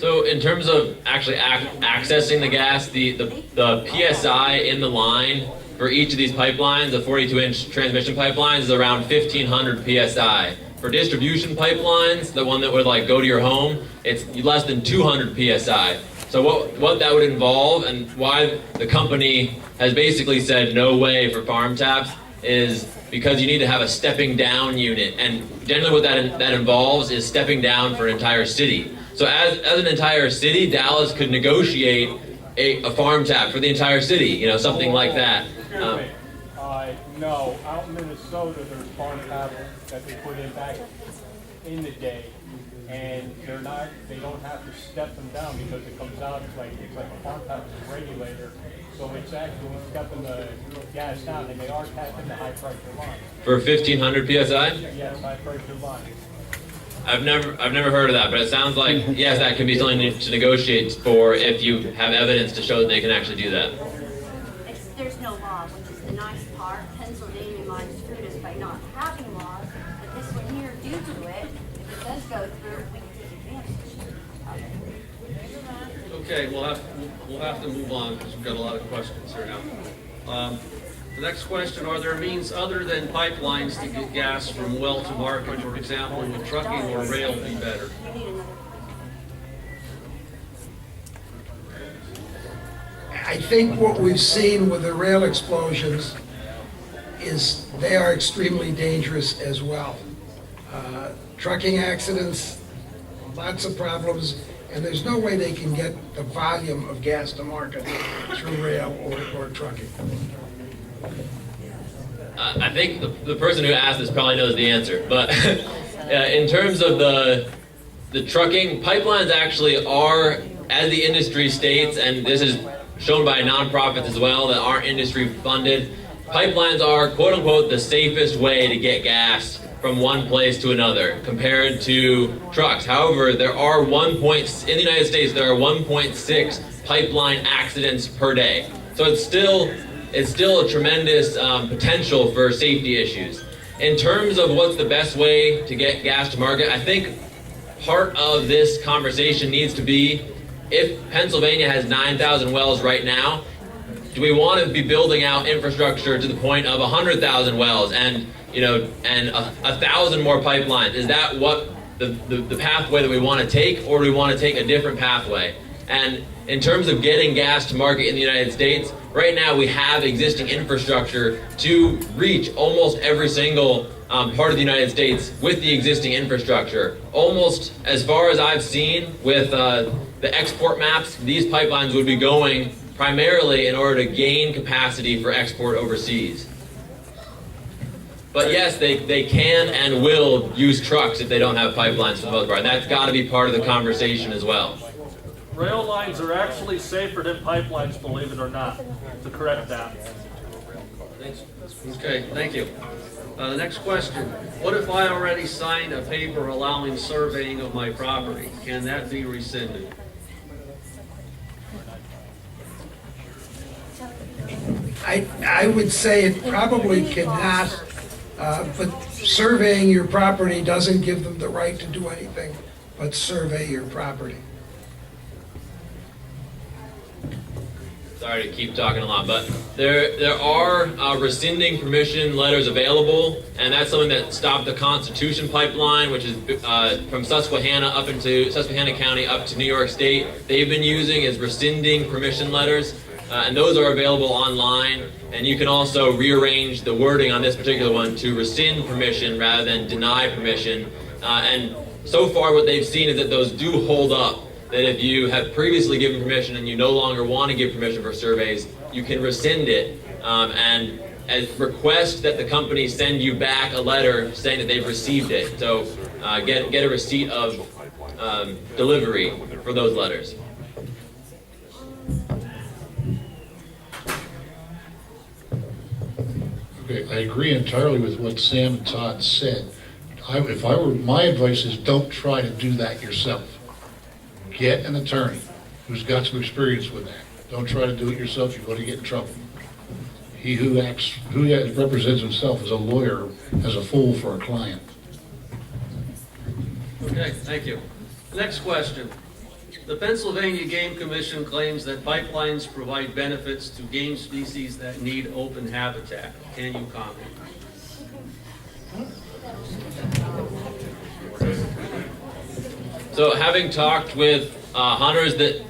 So in terms of actually accessing the gas, the PSI in the line for each of these pipelines, the 42-inch transmission pipelines, is around 1,500 PSI. For distribution pipelines, the one that would like go to your home, it's less than 200 PSI. So what that would involve, and why the company has basically said no way for farm taps, is because you need to have a stepping down unit, and generally what that involves is stepping down for an entire city. So as an entire city, Dallas could negotiate a farm tap for the entire city, you know, something like that. No, out in Minnesota, there's farm taps that they put in back in the day, and they don't have to step them down because it comes out it's like a farm tap is a regulator, so it's actually stepping the gas down, and they are tapping the high pressure line. For 1,500 PSI? Yes, high pressure line. I've never heard of that, but it sounds like, yes, that could be something to negotiate for if you have evidence to show that they can actually do that. There's no law, which is the nice part. Pennsylvania might have screwed us by not having laws, but this one here, due to it, if it does go through, we can take advantage of it. Okay, we'll have to move on because we've got a lot of questions here now. The next question, are there means other than pipelines to get gas from well to market? For example, would trucking or rail be better? I think what we've seen with the rail explosions is they are extremely dangerous as well. Trucking accidents, lots of problems, and there's no way they can get the volume of gas to market through rail or trucking. I think the person who asked this probably knows the answer, but in terms of the trucking, pipelines actually are, as the industry states, and this is shown by nonprofits as well that aren't industry funded, pipelines are quote unquote the safest way to get gas from one place to another compared to trucks. However, there are in the United States, there are 1.6 pipeline accidents per day. So it's still a tremendous potential for safety issues. In terms of what's the best way to get gas to market, I think part of this conversation needs to be, if Pennsylvania has 9,000 wells right now, do we want to be building out infrastructure to the point of 100,000 wells and 1,000 more pipelines? Is that what the pathway that we want to take, or do we want to take a different pathway? And in terms of getting gas to market in the United States, right now we have existing infrastructure to reach almost every single part of the United States with the existing infrastructure. Almost as far as I've seen with the export maps, these pipelines would be going primarily in order to gain capacity for export overseas. But yes, they can and will use trucks if they don't have pipelines for the most part. And that's got to be part of the conversation as well. Rail lines are actually safer than pipelines, believe it or not, to correct that. Okay, thank you. The next question, what if I already signed a paper allowing surveying of my property? Can that be rescinded? I would say it probably cannot, but surveying your property doesn't give them the right to do anything but survey your property. Sorry to keep talking a lot, but there are rescinding permission letters available, and that's something that stopped the Constitution pipeline, which is from Susquehanna County up to New York State. They've been using is rescinding permission letters, and those are available online. And you can also rearrange the wording on this particular one to rescind permission rather than deny permission. And so far, what they've seen is that those do hold up. That if you have previously given permission and you no longer want to give permission for surveys, you can rescind it and request that the company send you back a letter saying that they've received it. So get a receipt of delivery for those letters. Okay, I agree entirely with what Sam and Todd said. My advice is don't try to do that yourself. Get an attorney who's got some experience with that. Don't try to do it yourself, you're going to get in trouble. He who represents himself as a lawyer as a fool for a client. Okay, thank you. Next question. The Pennsylvania Game Commission claims that pipelines provide benefits to game species that need open habitat. Can you comment? So having talked with hunters, that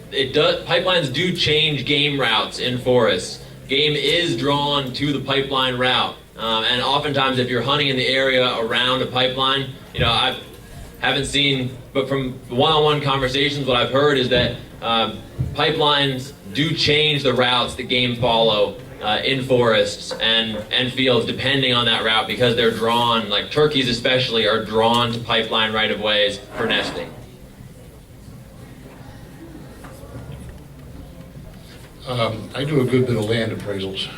pipelines do change game routes in forests. Game is drawn to the pipeline route, and oftentimes if you're hunting in the area around a pipeline, I haven't seen, but from one-on-one conversations, what I've heard is that pipelines do change the routes that game follow in forests and fields depending on that route, because they're drawn, like turkeys especially, are drawn to pipeline right-of-ways for nesting. I do a good bit of land appraisals.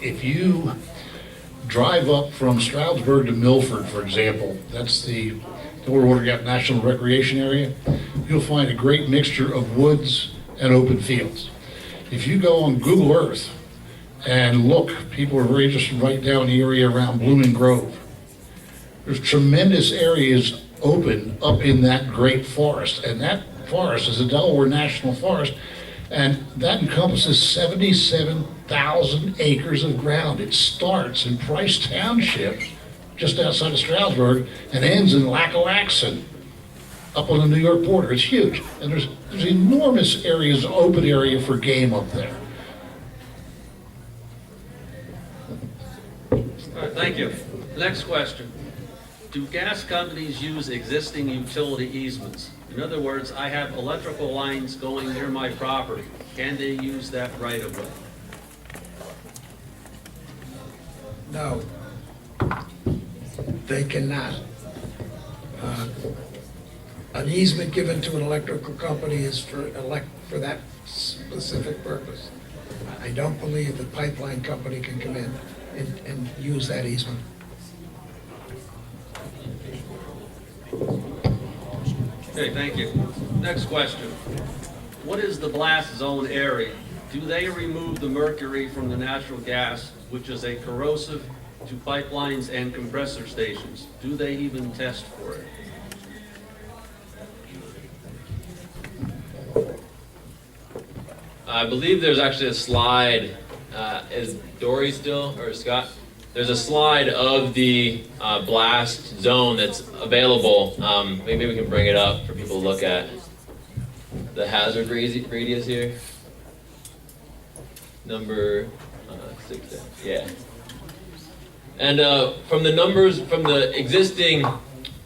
If you drive up from Stroudsburg to Milford, for example, that's the Lower Water Gap National Recreation Area, you'll find a great mixture of woods and open fields. If you go on Google Earth and look, people are very interested right down the area around Blooming Grove. There's tremendous areas open up in that great forest, and that forest is a Delaware National Forest, and that encompasses 77,000 acres of ground. It starts in Price Township, just outside of Stroudsburg, and ends in Lackawaxen, up on the New York border. It's huge, and there's enormous areas, open area for game up there. All right, thank you. Next question. Do gas companies use existing utility easements? In other words, I have electrical lines going near my property. Can they use that right of way? No, they cannot. An easement given to an electrical company is for that specific purpose. I don't believe the pipeline company can come in and use that easement. Okay, thank you. Next question. What is the blast zone area? Do they remove the mercury from the natural gas, which is a corrosive to pipelines and compressor stations? Do they even test for it? I believe there's actually a slide, is Dory still, or Scott? There's a slide of the blast zone that's available. Maybe we can bring it up for people to look at. The hazard radius here. Number 6, yeah. And from the numbers, from the existing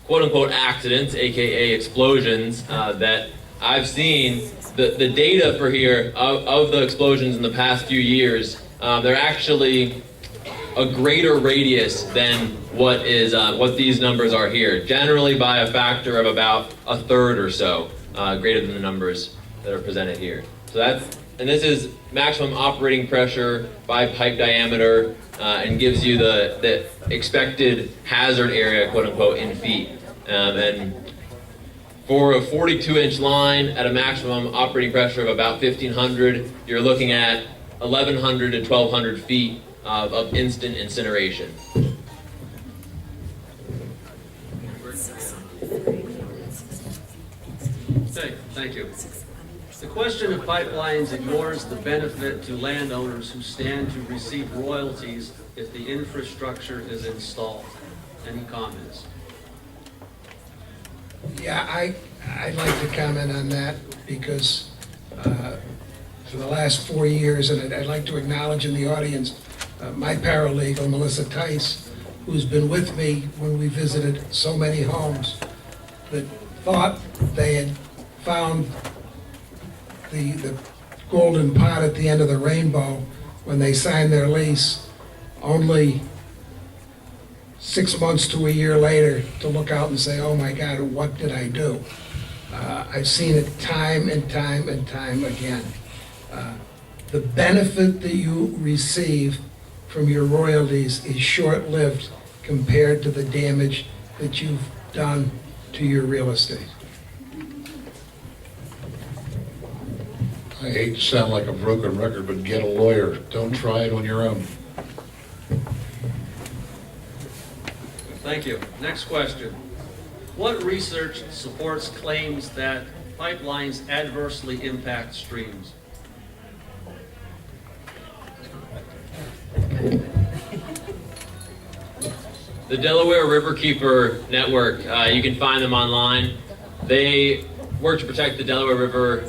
quote-unquote accidents, aka explosions, that I've seen, the data for here of the explosions in the past few years, they're actually a greater radius than what these numbers are here. Generally by a factor of about a third or so, greater than the numbers that are presented here. So and this is maximum operating pressure by pipe diameter, and gives you the expected hazard area, quote unquote, in feet. And for a 42-inch line at a maximum operating pressure of about 1,500, you're looking at 1,100 to 1,200 feet of instant incineration. Okay, thank you. The question of pipelines ignores the benefit to landowners who stand to receive royalties if the infrastructure is installed. Any comments? Yeah, I'd like to comment on that because for the last 4 years, and I'd like to acknowledge in the audience my paralegal, Melissa Tice, who's been with me when we visited so many homes that thought they had found the golden pot at the end of the rainbow when they signed their lease, only 6 months to a year later to look out and say, oh my God, what did I do? I've seen it time and time and time again. The benefit that you receive from your royalties is short-lived compared to the damage that you've done to your real estate. I hate to sound like a broken record, but get a lawyer. Don't try it on your own. Thank you. Next question. What research supports claims that pipelines adversely impact streams? The Delaware Riverkeeper Network, you can find them online. They work to protect the Delaware River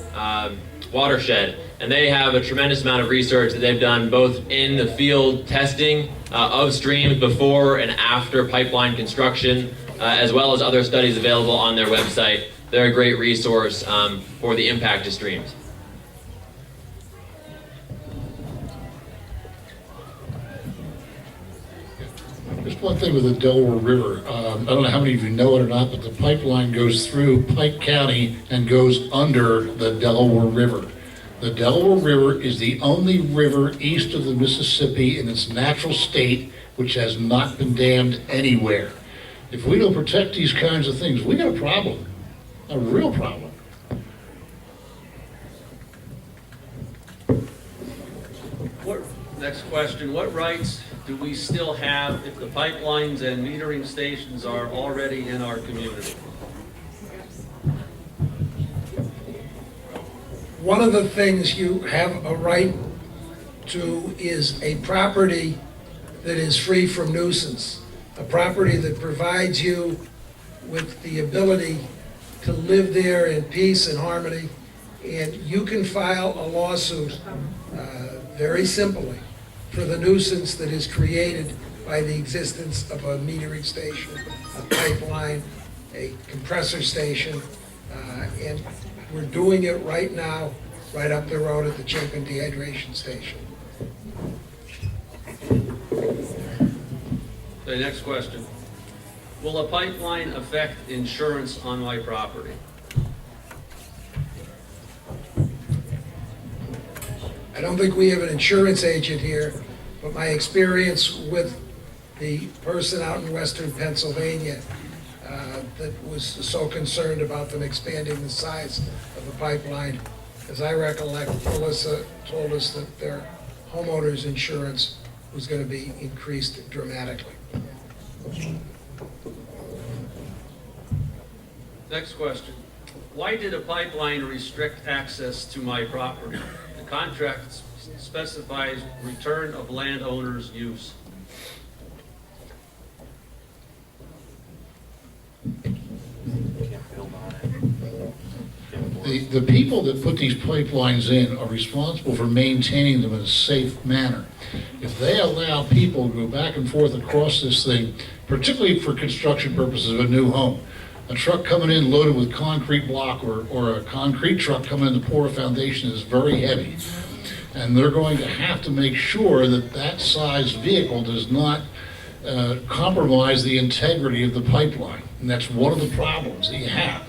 watershed, and they have a tremendous amount of research that they've done both in the field testing of streams before and after pipeline construction, as well as other studies available on their website. They're a great resource for the impact to streams. Just one thing with the Delaware River. I don't know how many of you know it or not, but the pipeline goes through Pike County and goes under the Delaware River. The Delaware River is the only river east of the Mississippi in its natural state which has not been dammed anywhere. If we don't protect these kinds of things, we got a problem, a real problem. Next question, what rights do we still have if the pipelines and metering stations are already in our community? One of the things you have a right to is a property that is free from nuisance, a property that provides you with the ability to live there in peace and harmony, and you can file a lawsuit very simply for the nuisance that is created by the existence of a metering station, a pipeline, a compressor station, and we're doing it right now, right up the road at the Chapin Dehydration Station. Okay, next question. Will a pipeline affect insurance on my property? I don't think we have an insurance agent here, but my experience with the person out in western Pennsylvania that was so concerned about them expanding the size of the pipeline, as I recollect, Melissa told us that their homeowner's insurance was going to be increased dramatically. Next question. Why did a pipeline restrict access to my property? The contract specifies return of landowner's use. The people that put these pipelines in are responsible for maintaining them in a safe manner. If they allow people to go back and forth across this thing, particularly for construction purposes of a new home, a truck coming in loaded with concrete block or a concrete truck coming in to pour a foundation is very heavy. And they're going to have to make sure that that size vehicle does not compromise the integrity of the pipeline. And that's one of the problems that you have.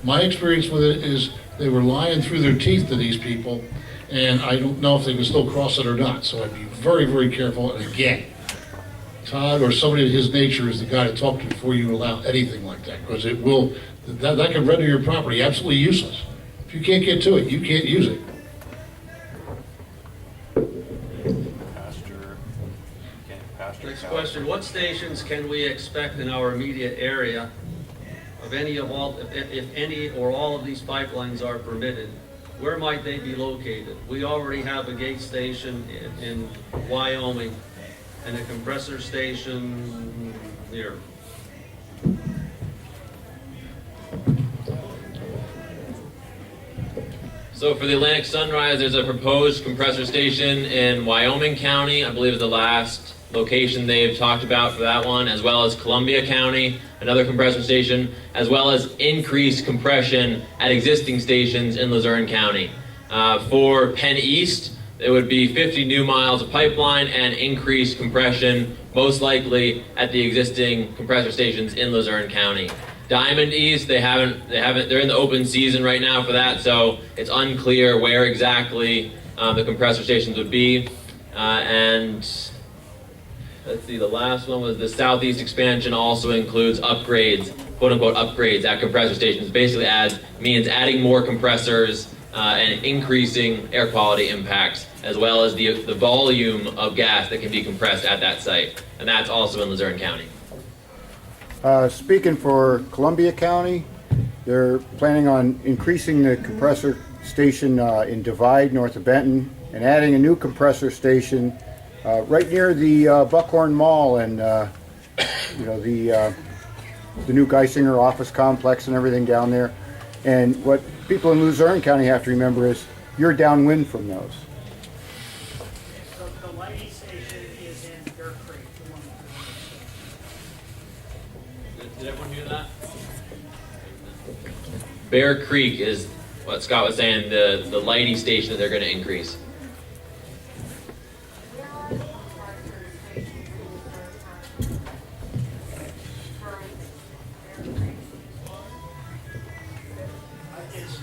My experience with it is they were lying through their teeth to these people, and I don't know if they can still cross it or not. So I'd be very, very careful. And again, Todd or somebody of his nature is the guy to talk to before you allow anything like that, because it will, that can render your property absolutely useless. If you can't get to it, you can't use it. Next question. What stations can we expect in our immediate area of any of all, if any or all of these pipelines are permitted? Where might they be located? We already have a gate station in Wyoming and a compressor station here. So for the Atlantic Sunrise, there's a proposed compressor station in Wyoming County. I believe is the last location they've talked about for that one, as well as Columbia County, another compressor station, as well as increased compression at existing stations in Luzerne County. For Penn East, it would be 50 new miles of pipeline and increased compression, most likely at the existing compressor stations in Luzerne County. Diamond East, they're in the open season right now for that, so it's unclear where exactly the compressor stations would be. And let's see, the last one was the Southeast expansion also includes upgrades, quote unquote upgrades at compressor stations. Basically means adding more compressors and increasing air quality impacts, as well as the volume of gas that can be compressed at that site. And that's also in Luzerne County. Speaking for Columbia County, They're planning on increasing the compressor station in Divide, north of Benton, and adding a new compressor station right near the Buckhorn Mall and you know, the new Geisinger office complex and everything down there. And what people in Luzerne County have to remember is you're downwind from those. So the lighting station is in Bear Creek, the one that Did everyone hear that? Bear Creek is what Scott was saying, the lighting station that they're going to increase. Where are the compressor stations in the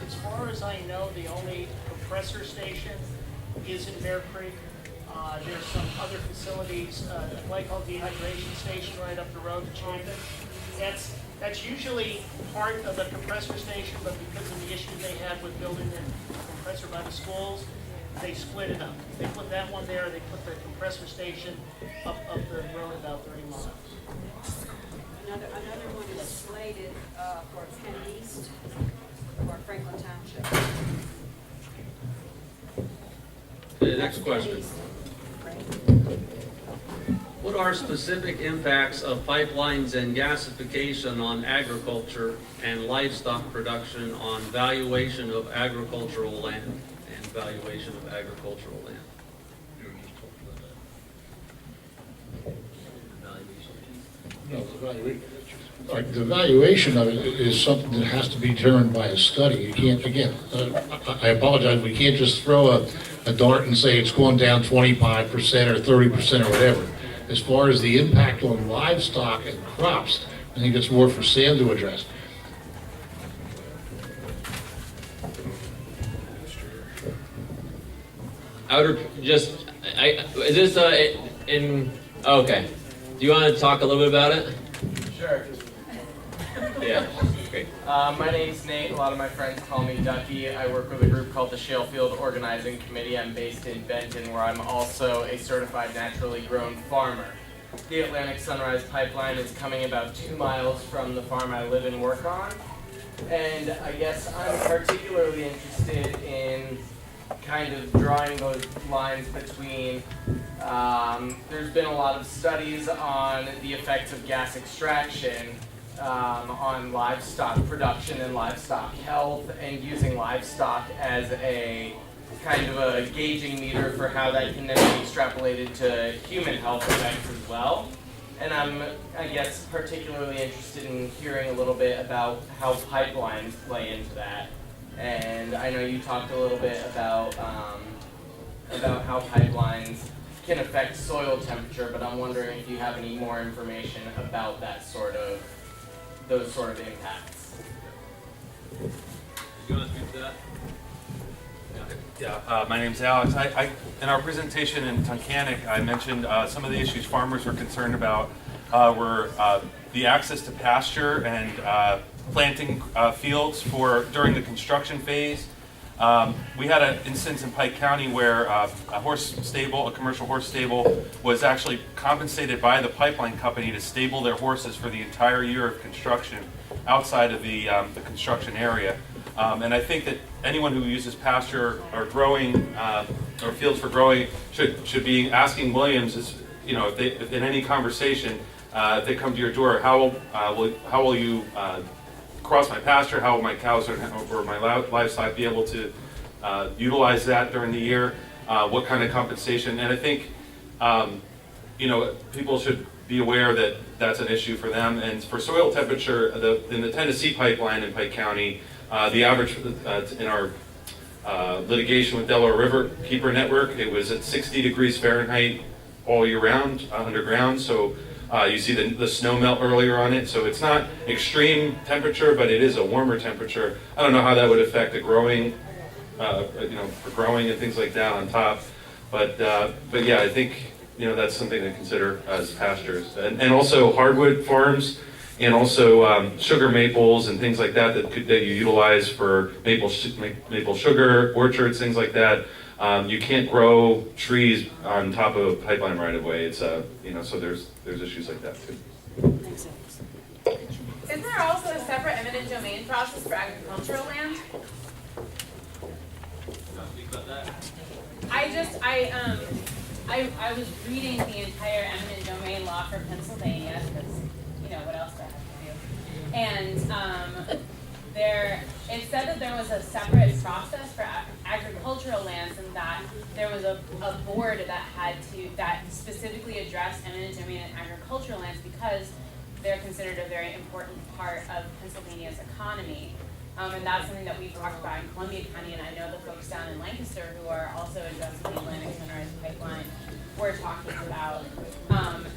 As far as I know, the only compressor station is in Bear Creek. There's some other facilities, a glycol dehydration station right up the road to Chapin. That's usually part of the compressor station, but because of the issues they had with building the compressor by the schools, they split it up. They put that one there, they put the compressor station up the road about 30 miles. Another one is slated for Penn East or Franklin Township. The next question. What are specific impacts of pipelines and gasification on agriculture and livestock production on valuation of agricultural land and valuation of agricultural land? No, the valuation of it is something that has to be determined by a study. You can't, again, I apologize, we can't just throw a dart and say it's going down 25% or 30% or whatever. As far as the impact on livestock and crops, I think it's more for Sam to address. I would just, is this okay. Do you want to talk a little bit about it? Sure. Yeah, great. My name's Nate. A lot of my friends call me Ducky. I work with a group called the Shalefield Organizing Committee. I'm based in Benton, where I'm also a certified naturally grown farmer. The Atlantic Sunrise Pipeline is coming about 2 miles from the farm I live and work on. And I guess I'm particularly interested in kind of drawing those lines between, there's been a lot of studies on the effects of gas extraction on livestock production and livestock health, and using livestock as a kind of a gauging meter for how that can then be extrapolated to human health effects as well. And I'm, I guess, particularly interested in hearing a little bit about how pipelines play into that. And I know you talked a little bit about how pipelines can affect soil temperature, but I'm wondering if you have any more information about those sort of impacts. You want to speak to that? Yeah, my name's Alex. In our presentation in Tunkhannock, I mentioned some of the issues farmers were concerned about were the access to pasture and planting fields during the construction phase. We had an instance in Pike County where a commercial horse stable, was actually compensated by the pipeline company to stable their horses for the entire year of construction outside of the construction area. And I think that anyone who uses pasture or growing or fields for growing should be asking Williams, if in any conversation if they come to your door, how will you cross my pasture? How will my cows or my livestock be able to utilize that during the year? What kind of compensation? And I think people should be aware that that's an issue for them. And for soil temperature, in the Tennessee pipeline in Pike County, the average in our litigation with Delaware River Keeper Network, it was at 60 degrees Fahrenheit all year round underground. So you see the snow melt earlier on it. So it's not extreme temperature, but it is a warmer temperature. I don't know how that would affect the growing, for growing and things like that on top. But yeah, I think that's something to consider as pastures, and also hardwood farms. And also sugar maples and things like that that you utilize for maple sugar orchards, things like that. You can't grow trees on top of a pipeline right of way. It's so there's issues like that too. Is there also a separate separate eminent domain process for agricultural land? I was reading the entire eminent domain law for Pennsylvania because, you know, what else do I have to do? And it said that there was a separate process for agricultural lands, and that there was a board that specifically addressed eminent domain and agricultural lands because they're considered a very important part of Pennsylvania's economy. And that's something that we've talked about in Columbia County, and I know the folks down in Lancaster who are also addressing the Atlantic Sunrise Pipeline were talking about.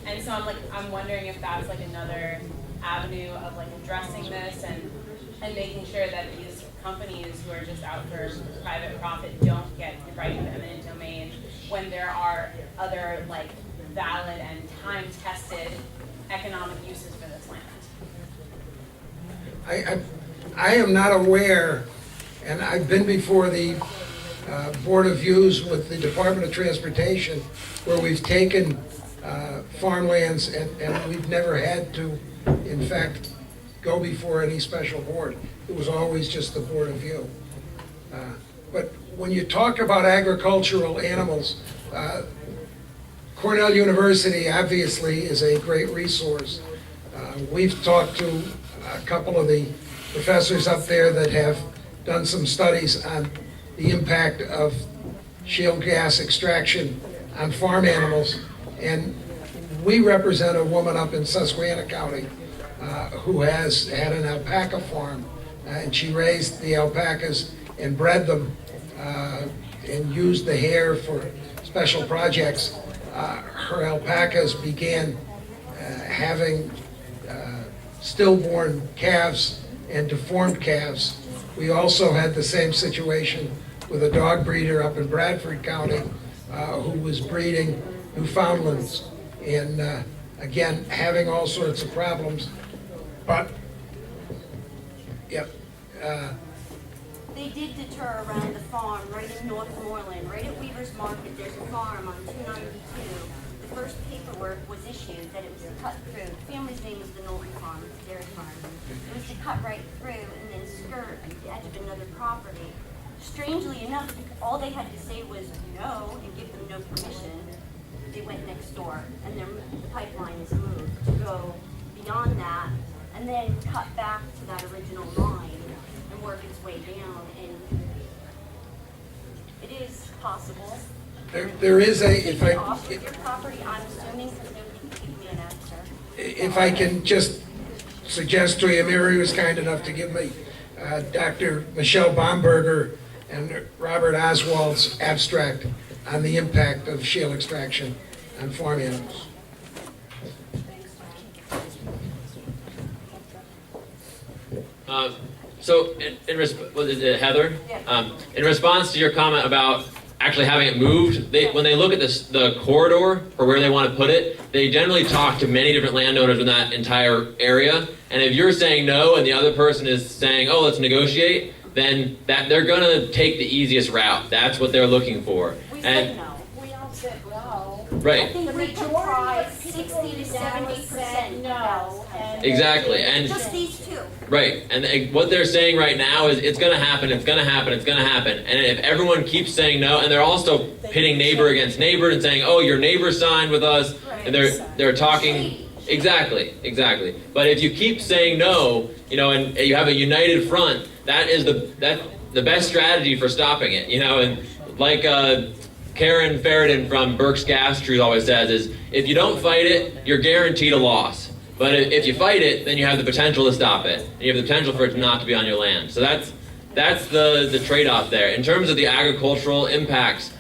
And so I'm wondering if that's like another avenue of like addressing this and making sure that these companies who are just out for private profit don't get the right of eminent domain when there are other like valid and time-tested economic uses for this land. I am not aware, and I've been before the Board of Views with the Department of Transportation, where we've taken farmlands and we've never had to, in fact, go before any special board. It was always just the Board of View. But when you talk about agricultural animals, Cornell University obviously is a great resource. We've talked to a couple of the professors up there that have done some studies on the impact of shale gas extraction on farm animals. And we represent a woman up in Susquehanna County who has had an alpaca farm, and she raised the alpacas and bred them and used the hair for special projects. Her alpacas began having stillborn calves and deformed calves. We also had the same situation with a dog breeder up in Bradford County who was breeding Newfoundlands and again having all sorts of problems. But yep. They did deter around the farm right in Northmoreland, right at Weaver's Market. There's a farm on 292. The first paperwork was issued that it was to cut through. The family's name is the Knowlton Farm, it's a dairy farm. It was to cut right through and then skirt the edge of another property. Strangely enough, all they had to say was no and give them no permission. They went next door, and the pipeline is moved to go beyond that and then cut back to that original line and work its way down. And it is possible. There is a, if I, Off with your property, I'm assuming, because nobody can give me an answer. if I can just suggest to you, Mary was kind enough to give me Dr. Michelle Bomberger and Robert Oswald's abstract on the impact of shale extraction on farm animals. So, was it Heather? In response to your comment about actually having it moved, when they look at the corridor for where they want to put it, they generally talk to many different landowners in that entire area. And if you're saying no and the other person is saying, oh, let's negotiate, then they're going to take the easiest route. That's what they're looking for. We said no. We all said no. Right. The majority of 60 to 70% no. Exactly. And just these two. right, and what they're saying right now is it's going to happen, it's going to happen, it's going to happen. And if everyone keeps saying no, and they're also pitting neighbor against neighbor and saying, oh, your neighbor signed with us, and they're talking, exactly. But if you keep saying no, and you have a united front, that's the best strategy for stopping it, and like Karen Ferridan from Burke's Gas Trees always says is, if you don't fight it, you're guaranteed a loss. But if you fight it, then you have the potential to stop it. And you have the potential for it not to be on your land. So that's the trade-off there. In terms of the agricultural impacts,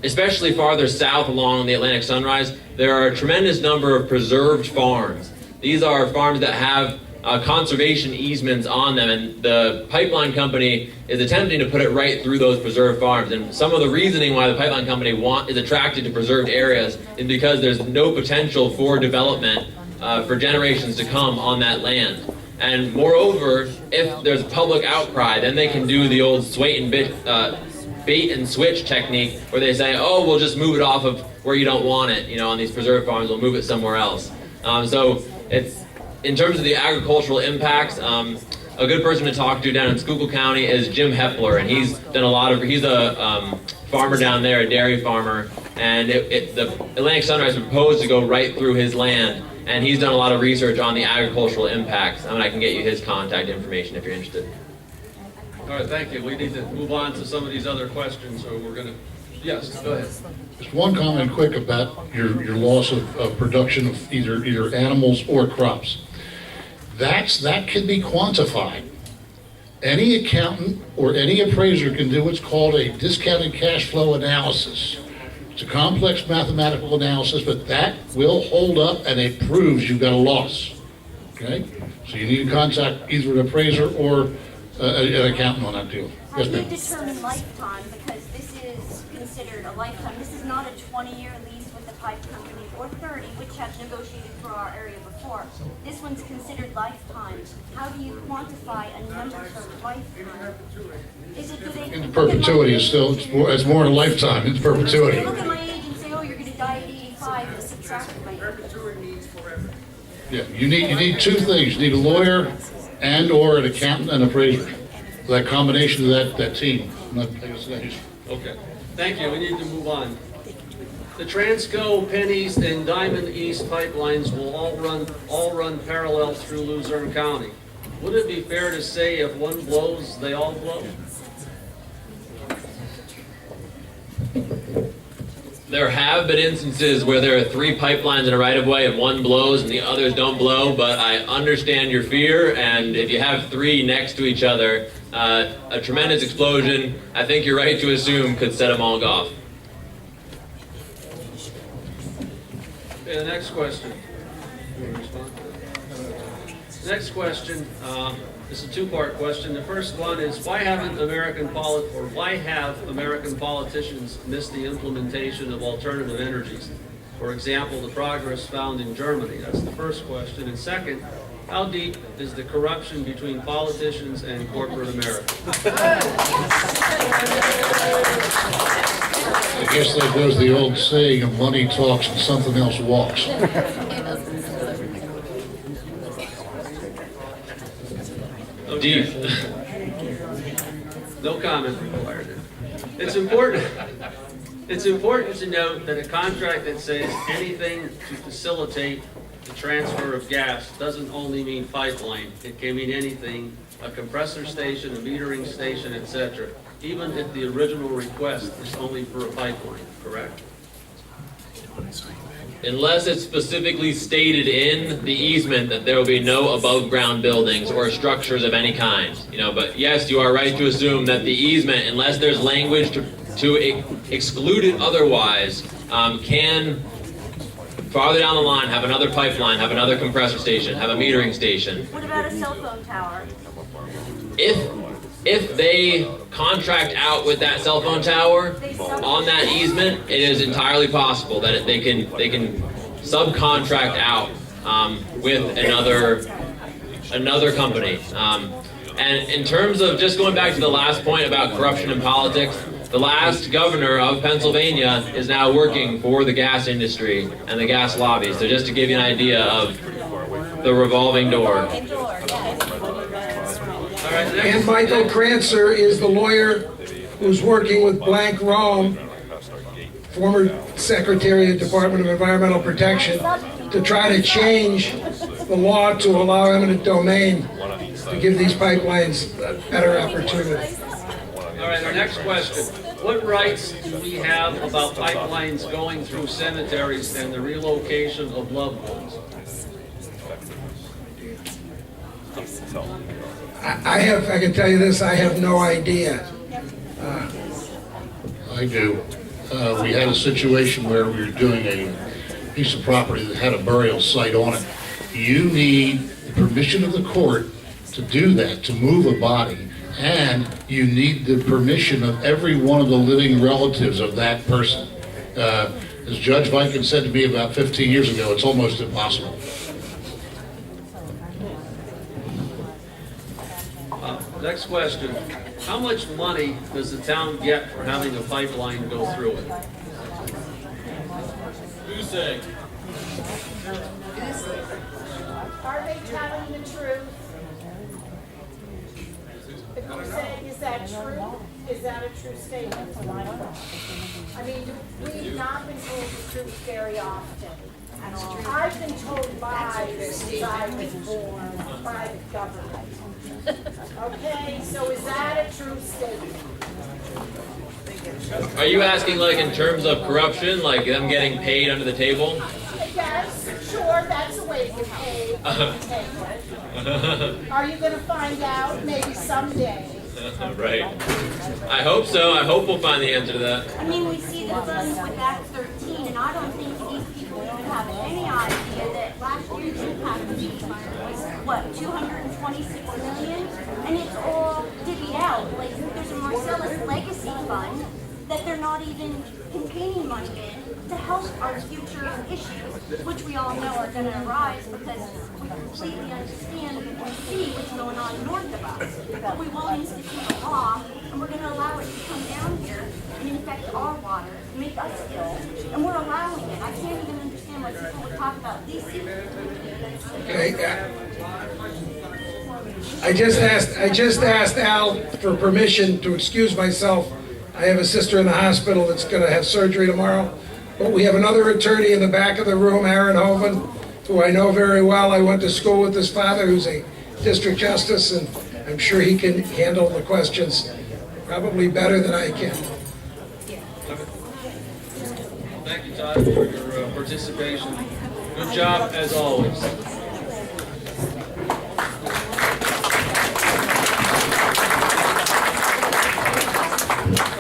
especially farther south along the Atlantic Sunrise, there are a tremendous number of preserved farms. These are farms that have conservation easements on them, and the pipeline company is attempting to put it right through those preserved farms. And some of the reasoning why the pipeline company is attracted to preserved areas is because there's no potential for development for generations to come on that land. And moreover, if there's public outcry, then they can do the old bait and switch technique where they say, oh, we'll just move it off of where you don't want it, on these preserved farms, we'll move it somewhere else. So in terms of the agricultural impacts, a good person to talk to down in Schuylkill County is Jim Hepler, and he's done a lot of, he's a farmer down there, a dairy farmer, and the Atlantic Sunrise proposed to go right through his land, and he's done a lot of research on the agricultural impacts, and I can get you his contact information if you're interested. All right, thank you. We need to move on to some of these other questions, or we're going to, yes, go ahead. Just one comment quick about your loss of production of either animals or crops. That can be quantified. Any accountant or any appraiser can do what's called a discounted cash flow analysis. It's a complex mathematical analysis, but that will hold up and it proves you've got a loss. Okay? So you need to contact either an appraiser or an accountant on that deal. How do you determine lifetime? Because this is considered a lifetime. This is not a 20-year lease with the pipe company or 30, which have negotiated for our area before. This one's considered lifetime. How do you quantify a number for lifetime? Is it, do they And perpetuity is still, it's more than a lifetime, it's perpetuity. They look at my age and say, oh, you're going to die at 85 and subtract my age. Yeah, you need two things. You need a lawyer and or an accountant and appraiser. That combination of that team. Okay, thank you. We need to move on. The Transco, Penn East, and Diamond East pipelines will all run parallel through Luzerne County. Would it be fair to say if one blows, they all blow? There have been instances where there are 3 pipelines in a right-of-way and one blows and the others don't blow, but I understand your fear, and if you have 3 next to each other, a tremendous explosion, I think you're right to assume, could set them all off. Okay, the next question. Next question is a 2-part question. The first one is why have American politicians missed the implementation of alternative energies? For example, the progress found in Germany. That's the first question. And second, how deep is the corruption between politicians and corporate America? I guess that goes the old saying of money talks and something else walks. Deep. No comment required. It's important to note that a contract that says anything to facilitate the transfer of gas doesn't only mean pipeline. It can mean anything, a compressor station, a metering station, etc. Even if the original request is only for a pipeline, correct? Unless it's specifically stated in the easement that there will be no above-ground buildings or structures of any kind. But yes, you are right to assume that the easement, unless there's language to exclude it otherwise, can, farther down the line, have another pipeline, have another compressor station, have a metering station. What about a cell phone tower? If they contract out with that cell phone tower on that easement, it is entirely possible that they can subcontract out with another company. And in terms of just going back to the last point about corruption in politics, the last governor of Pennsylvania is now working for the gas industry and the gas lobby. So just to give you an idea of the revolving door. And Michael Krancer is the lawyer who's working with Blank Rome, former Secretary of the Department of Environmental Protection, to try to change the law to allow eminent domain to give these pipelines a better opportunity. All right, our next question. What rights do we have about pipelines going through cemeteries and the relocation of loved ones? I can tell you this, I have no idea. I do. We had a situation where we were doing a piece of property that had a burial site on it. You need the permission of the court to do that, to move a body, and you need the permission of every one of the living relatives of that person. As Judge Viken said to me about 15 years ago, it's almost impossible. Next question. How much money does the town get for having a pipeline go through it? You say. Are they telling the truth? If you say, is that true? Is that a true statement? Is my question. I mean, we've not been told the truth very often. I've been told lies since I was born by the government. Okay, so is that a true statement? Are you asking like in terms of corruption, like them getting paid under the table? Yes, sure, that's a way to get paid. Are you gonna find out maybe someday? Right. I hope so. I hope we'll find the answer to that. I mean, we see the funds with Act 13, and I don't think these people even have any idea that last year's impact fee was, what, 226 million? And it's all divvied out. Like, there's a Marcellus Legacy Fund that they're not even containing money in to help our future issues, which we all know are gonna arise because we completely understand and see what's going on north of us. But we won't institute a law, and we're gonna allow it to come down here and infect our water, make us ill, and we're allowing it. I can't even understand why people would talk about these things. Okay, I just asked Al for permission to excuse myself. I have a sister in the hospital that's gonna have surgery tomorrow. But we have another attorney in the back of the room, Aaron Hoven, who I know very well. I went to school with his father, who's a district justice, and I'm sure he can handle the questions probably better than I can. Thank you, Todd, for your participation. Good job, as always.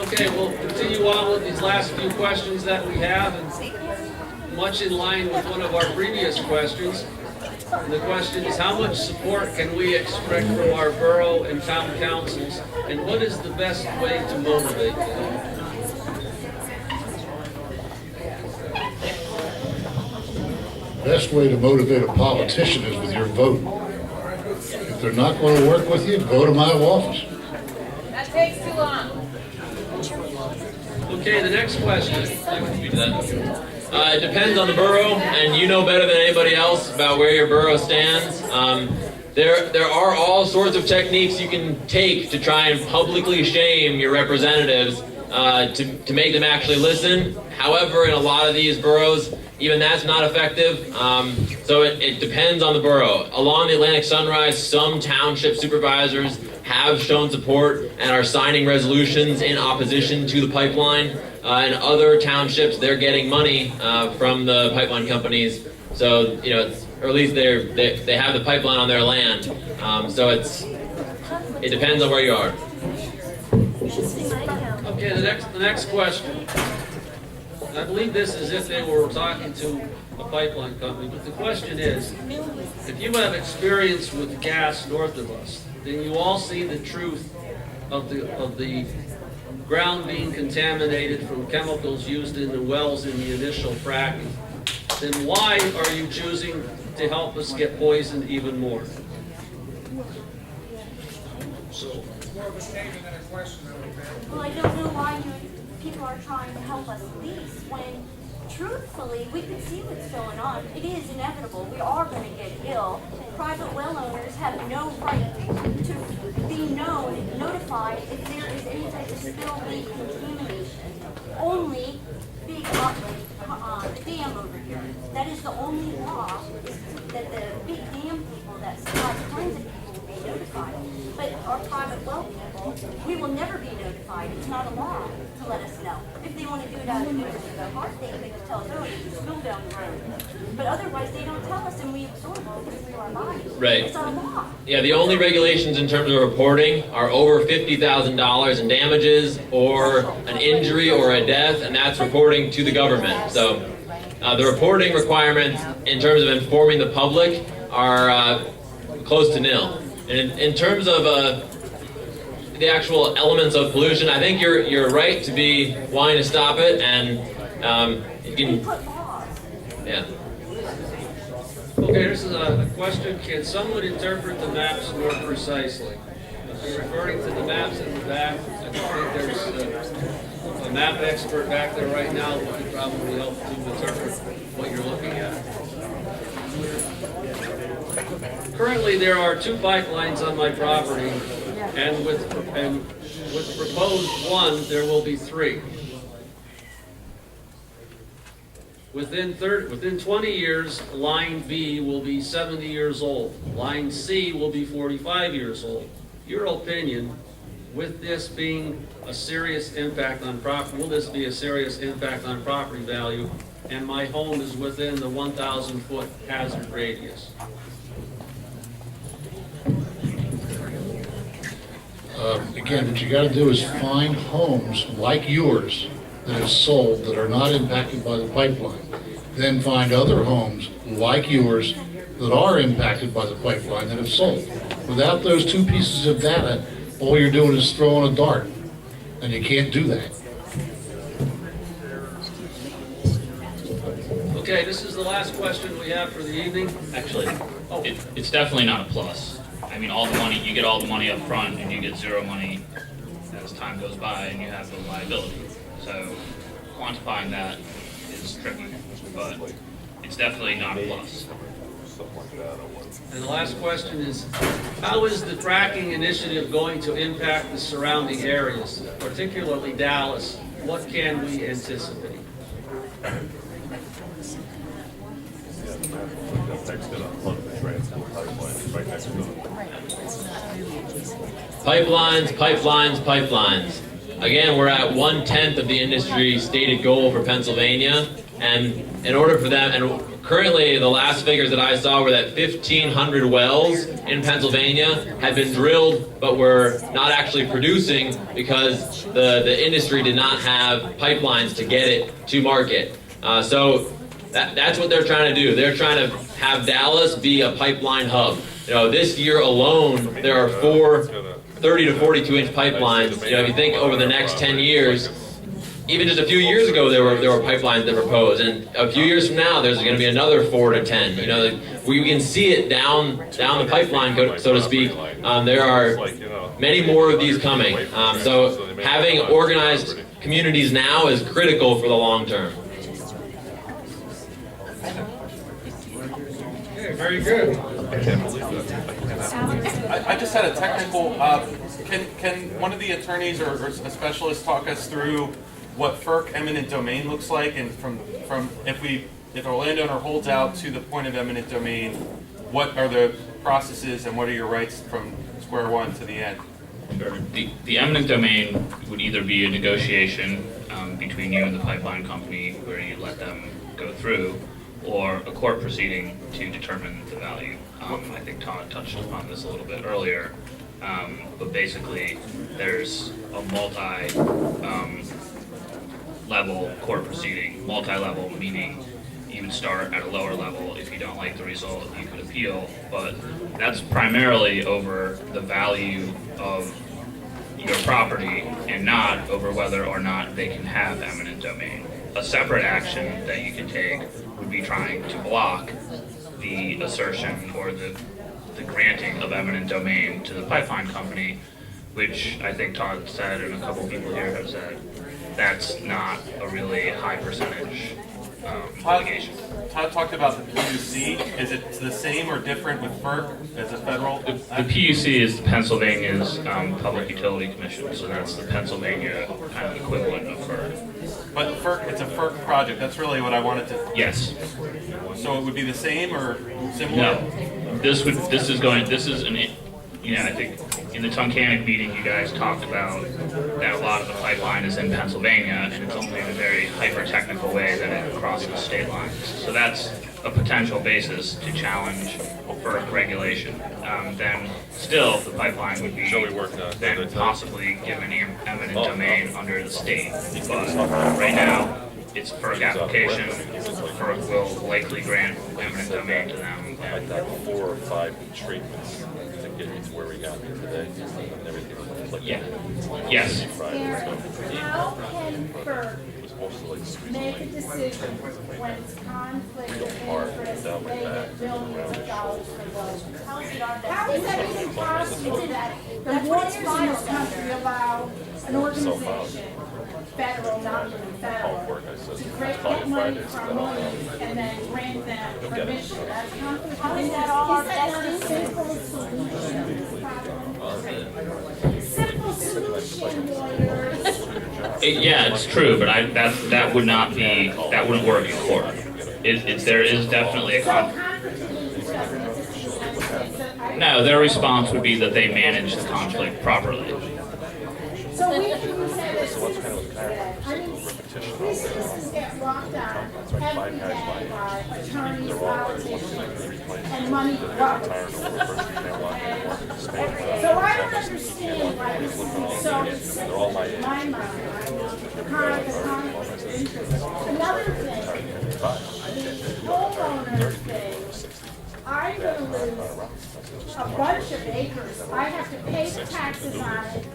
Okay, we'll continue on with these last few questions that we have, and much in line with one of our previous questions. And the question is, how much support can we expect from our borough and town councils, and what is the best way to motivate them? Best way to motivate a politician is with your vote. If they're not going to work with you, go to my office. That takes too long. Okay, the next question. It depends on the borough, and you know better than anybody else about where your borough stands. There are all sorts of techniques you can take to try and publicly shame your representatives to make them actually listen. However, in a lot of these boroughs, even that's not effective. So it depends on the borough. Along the Atlantic Sunrise, some township supervisors have shown support and are signing resolutions in opposition to the pipeline. In other townships, they're getting money from the pipeline companies. So, you know, or at least they have the pipeline on their land. So it depends on where you are. Okay, the next question. I believe this is if they were talking to a pipeline company, but the question is, if you have experience with gas north of us, then you all see the truth of the ground being contaminated from chemicals used in the wells in the initial fracking. Then why are you choosing to help us get poisoned even more? More of a statement than a question, Well, I don't know why people are trying to help us lease when, truthfully, we can see what's going on. It is inevitable. We are going to get ill. Private well owners have no right to be notified if there is any type of spill leak contamination. Only big the dam over here. That is the only law, is that the big dam people that supply tons of people will be notified. But our private well people, we will never be notified. It's not a law to let us know. If they want to do it out of goodness of their heart, they can tell us, oh, there's a spill down the road. But otherwise, they don't tell us, and we absorb it through our bodies. Right. It's not a law. Yeah, the only regulations in terms of reporting are over $50,000 in damages or an injury or a death, and that's reporting to the government. So the reporting requirements in terms of informing the public are close to nil. And in terms of the actual elements of pollution, I think you're right to be wanting to stop it, and you can, yeah. Okay, here's a question. Can someone interpret the maps more precisely? If you're referring to the maps in the back, I think there's a map expert back there right now who could probably help to interpret what you're looking at. Currently, there are 2 pipelines on my property, and with the proposed one, there will be 3. Within 20 years, line B will be 70 years old. Line C will be 45 years old. Your opinion, with this being a serious impact on property, will this be a serious impact on property value? And my home is within the 1,000-foot hazard radius. Again, what you gotta do is find homes like yours that have sold that are not impacted by the pipeline. Then find other homes like yours that are impacted by the pipeline that have sold. Without those 2 pieces of data, all you're doing is throwing a dart, and you can't do that. Okay, this is the last question we have for the evening. Actually, it's definitely not a plus. I mean, all the money, you get all the money up front and you get 0 money as time goes by and you have the liability. So quantifying that is tricky, but it's definitely not a plus. And the last question is, how is the tracking initiative going to impact the surrounding areas, particularly Dallas? What can we anticipate? Pipelines, pipelines, pipelines. Again, we're at 1/10 of the industry stated goal for Pennsylvania, and in order for them, and currently the last figures that I saw were that 1,500 wells in Pennsylvania had been drilled but were not actually producing because the industry did not have pipelines to get it to market. So that's what they're trying to do. They're trying to have Dallas be a pipeline hub. You know, this year alone, there are 4 30 to 42-inch pipelines. You know, if you think over the next 10 years, even just a few years ago, there were pipelines that were proposed, and a few years from now, there's going to be another 4 to 10. You know, we can see it down the pipeline, so to speak. There are many more of these coming. So having organized communities now is critical for the long term. Okay, very good. I just had a technical, can one of the attorneys or a specialist talk us through what FERC eminent domain looks like, and from if a landowner holds out to the point of eminent domain, what are the processes and what are your rights from square one to the end? Sure. The eminent domain would either be a negotiation between you and the pipeline company where you let them go through, or a court proceeding to determine the value. I think Todd touched upon this a little bit earlier, but basically there's a multi-level court proceeding. Multi-level meaning you would start at a lower level. If you don't like the result, you could appeal, but that's primarily over the value of your property and not over whether or not they can have eminent domain. A separate action that you can take would be trying to block the assertion or the granting of eminent domain to the pipeline company, which I think Todd said and a couple people here have said, that's not a really high percentage litigation. Todd talked about the PUC. Is it the same or different with FERC as a federal? The PUC is Pennsylvania's Public Utility Commission, so that's the Pennsylvania kind of equivalent of FERC. But FERC, it's a FERC project. That's really what I wanted to. Yes. So it would be the same or similar? No. This is I think in the Tunkhannock meeting, you guys talked about that a lot of the pipeline is in Pennsylvania, and it's only in a very hyper-technical way that it crosses state lines. So that's a potential basis to challenge FERC regulation. Then still, the pipeline would be then possibly given eminent domain under the state. But right now, it's FERC application. FERC will likely grant eminent domain to them. I thought 4 or 5 treatments to get to where we got here today, and everything was like yeah. Yes. How can FERC make a decision when it's conflict of interest, they get billions of dollars from those? How is that even possible that the lawyers in this country allow an organization federal, not really federal, to get money from money and then grant them permission. That's conflict of interest. Is that not a simple solution to the problem? Simple solution, lawyers. Yeah, it's true, but that would not be, that wouldn't work in court. There is definitely a conflict. No, their response would be that they manage the conflict properly. So we can say that, I mean, these systems get locked down every day by attorneys, politicians, and money grubbers. So I don't understand why this is so simple in my mind. The conflict of interest. Another thing, the homeowner thing, I'm gonna lose a bunch of acres. I have to pay the taxes on it.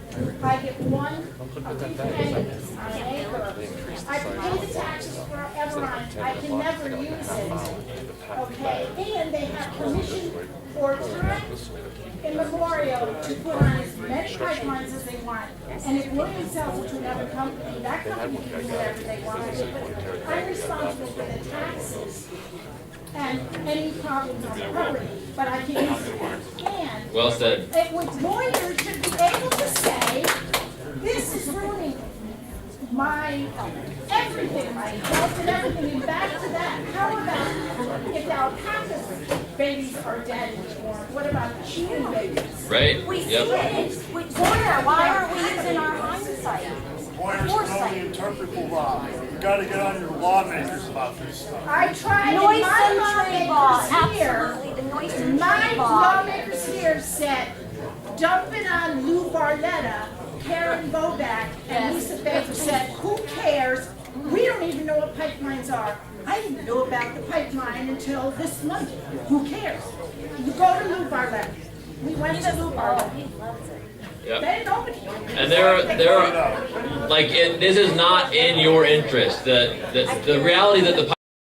I get one of 2 pennies on an acre. I pay the taxes forever on it. I can never use it. Okay, and they have permission for time immemorial to put on as many pipelines as they want. And if Williams sells it to another company, that company can do whatever they want. But I'm responsible for the taxes and any problems on the property, but I can use it. And Well said. lawyers should be able to say, this is ruining my everything, my health and everything, and back to that. How about if the alpaca's babies are dead and born? What about the cheating babies? Right? We see Yep. it. Why aren't we using our hindsight? Lawyers can only interpret the law. You gotta get on your lawmakers about this stuff. I tried, Noise and my and tree law, lawmakers here, absolutely, the noise and my tree law. lawmakers here said, dump it on Lou Barletta, Karen Boback, and Lisa Baker said, who cares? We don't even know what pipelines are. I didn't know about the pipeline until this month. Who cares? You go to Lou Barletta. We went to Lou Barletta. Yep. Then nobody. And there are like this is not in your interest. The reality that the